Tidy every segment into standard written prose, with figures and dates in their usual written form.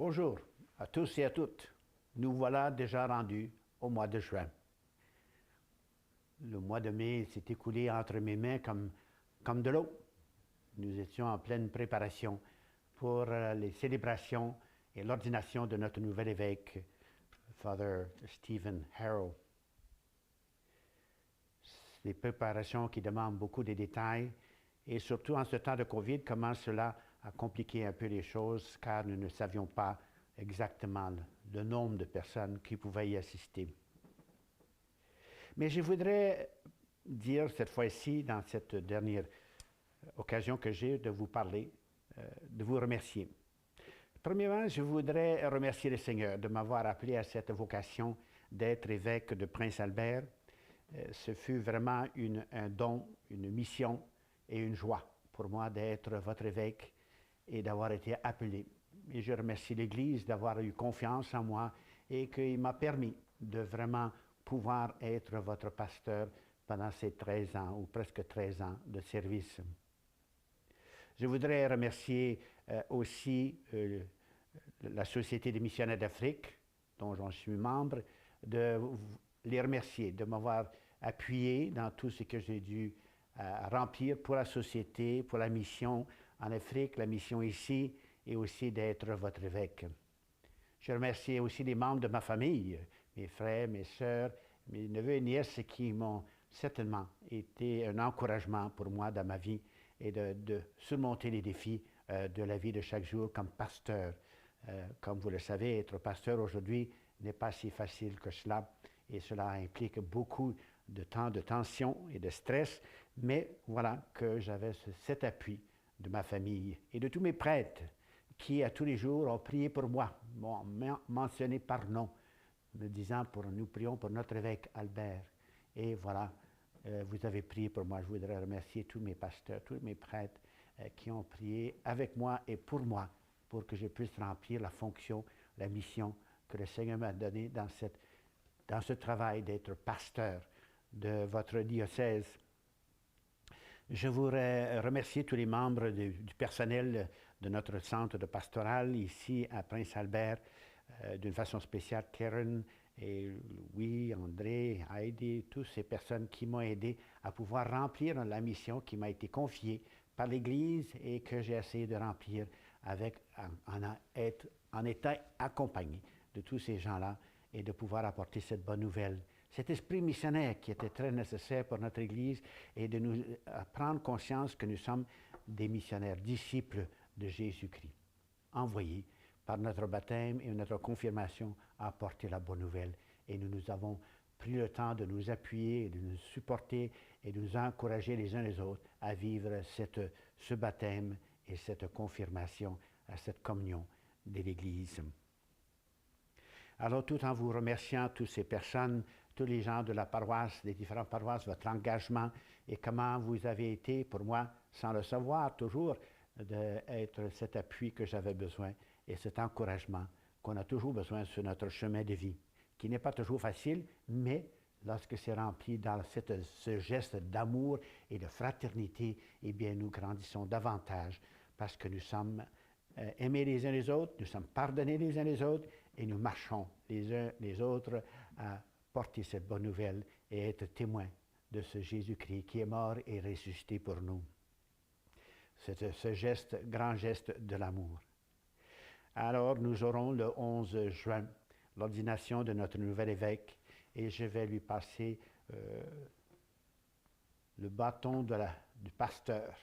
Bonjour à tous et à toutes. Nous voilà déjà rendus au mois de juin. Le mois de mai s'est écoulé entre mes mains comme de l'eau. Nous étions en pleine préparation pour les célébrations et l'ordination de notre nouvel évêque, Father Stephen Harrow. Des préparations qui demandent beaucoup de détails et surtout en ce temps de COVID, comment cela a compliqué un peu les choses car nous ne savions pas exactement le nombre de personnes qui pouvaient y assister. Mais je voudrais dire cette fois-ci, dans cette dernière occasion que j'ai de vous parler, de vous remercier. Premièrement, je voudrais remercier le Seigneur de m'avoir appelé à cette vocation d'être évêque de Prince-Albert. Ce fut vraiment un don, une mission et une joie pour moi d'être votre évêque et d'avoir été appelé. Et je remercie l'Église d'avoir eu confiance en moi et qu'il m'a permis de vraiment pouvoir être votre pasteur pendant ces 13 ans ou presque 13 ans de service. Je voudrais remercier aussi la Société des missionnaires d'Afrique, dont j'en suis membre, de les remercier, de m'avoir appuyé dans tout ce que j'ai dû remplir pour la société, pour la mission en Afrique, la mission ici, et aussi d'être votre évêque. Je remercie aussi les membres de ma famille, mes frères, mes sœurs, mes neveux et nièces qui m'ont certainement été un encouragement pour moi dans ma vie et de surmonter les défis de la vie de chaque jour comme pasteur. Comme vous le savez, être pasteur aujourd'hui n'est pas si facile que cela et cela implique beaucoup de temps de tension et de stress, mais voilà que j'avais cet appui de ma famille et de tous mes prêtres qui, à tous les jours, ont prié pour moi, m'ont mentionné par nom, me disant nous prions pour notre évêque Albert. Et voilà, vous avez prié pour moi. Je voudrais remercier tous mes pasteurs, tous mes prêtres qui ont prié avec moi et pour moi, pour que je puisse remplir la fonction, la mission que le Seigneur m'a donnée dans ce travail d'être pasteur de votre diocèse. Je voudrais remercier tous les membres du personnel de notre centre de pastoral ici à Prince-Albert, d'une façon spéciale Karen et Louis, André, Heidi, toutes ces personnes qui m'ont aidé à pouvoir remplir la mission qui m'a été confiée par l'Église et que j'ai essayé de remplir en étant accompagné de tous ces gens-là et de pouvoir apporter cette bonne nouvelle. Cet esprit missionnaire qui était très nécessaire pour notre Église et de nous prendre conscience que nous sommes des missionnaires, disciples de Jésus-Christ, envoyés par notre baptême et notre confirmation à apporter la bonne nouvelle. Et nous avons pris le temps de nous appuyer, de nous supporter et de nous encourager les uns les autres à vivre ce baptême et cette confirmation, à cette communion de l'Église. Alors, tout en vous remerciant toutes ces personnes, tous les gens de la paroisse, des différentes paroisses, votre engagement et comment vous avez été pour moi, sans le savoir toujours, d'être cet appui que j'avais besoin et cet encouragement qu'on a toujours besoin sur notre chemin de vie, qui n'est pas toujours facile, mais lorsque c'est rempli dans ce geste d'amour et de fraternité, eh bien, nous grandissons davantage parce que nous sommes aimés les uns les autres, nous sommes pardonnés les uns les autres et nous marchons les uns les autres à porter cette bonne nouvelle et être témoins de ce Jésus-Christ qui est mort et ressuscité pour nous. C'est ce geste, grand geste de l'amour. Alors, nous aurons le 11 juin l'ordination de notre nouvel évêque et je vais lui passer le bâton du pasteur.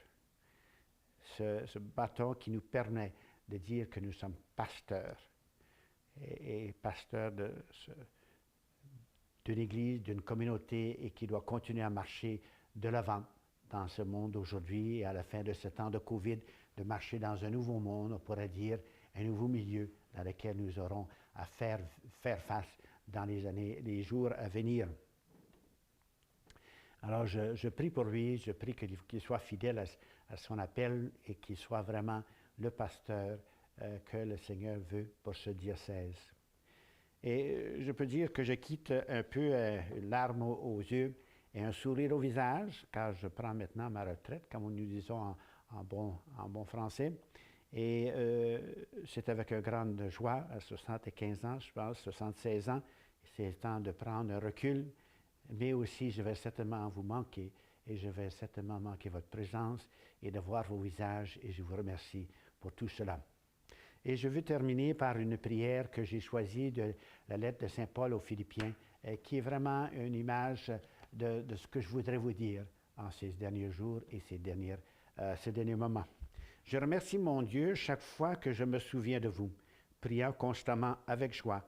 Ce bâton qui nous permet de dire que nous sommes pasteurs et pasteurs d'une église, d'une communauté et qui doit continuer à marcher de l'avant dans ce monde aujourd'hui et à la fin de ce temps de COVID, de marcher dans un nouveau monde, on pourrait dire un nouveau milieu dans lequel nous aurons à faire face dans les jours à venir. Alors, je prie pour lui, je prie qu'il soit fidèle à son appel et qu'il soit vraiment le pasteur que le Seigneur veut pour ce diocèse. Et je peux dire que je quitte un peu une larme aux yeux et un sourire au visage, car je prends maintenant ma retraite, comme nous disons en bon français. Et c'est avec une grande joie, à 75 ans, je pense, 76 ans, c'est temps de prendre un recul, mais aussi je vais certainement vous manquer et je vais certainement manquer votre présence et de voir vos visages et je vous remercie pour tout cela. Et je veux terminer par une prière que j'ai choisie de la lettre de Saint Paul aux Philippiens, qui est vraiment une image de ce que je voudrais vous dire en ces derniers jours et ces derniers moments. Je remercie mon Dieu chaque fois que je me souviens de vous, priant constamment avec joie,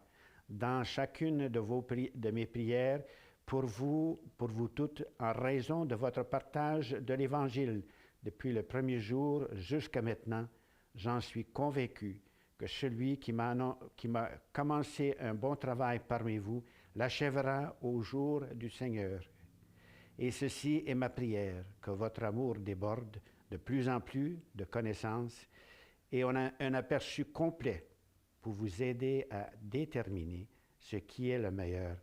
dans chacune de mes prières, pour vous toutes, en raison de votre partage de l'Évangile depuis le premier jour jusqu'à maintenant. J'en suis convaincu que celui qui m'a commencé un bon travail parmi vous l'achèvera au jour du Seigneur. Et ceci est ma prière, que votre amour déborde de plus en plus de connaissances et on a un aperçu complet pour vous aider à déterminer ce qui est le meilleur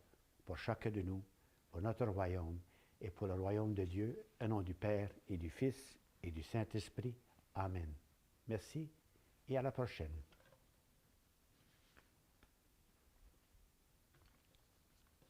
pour chacun de nous, pour notre royaume et pour le royaume de Dieu, au nom du Père et du Fils et du Saint-Esprit. Amen. Merci et à la prochaine.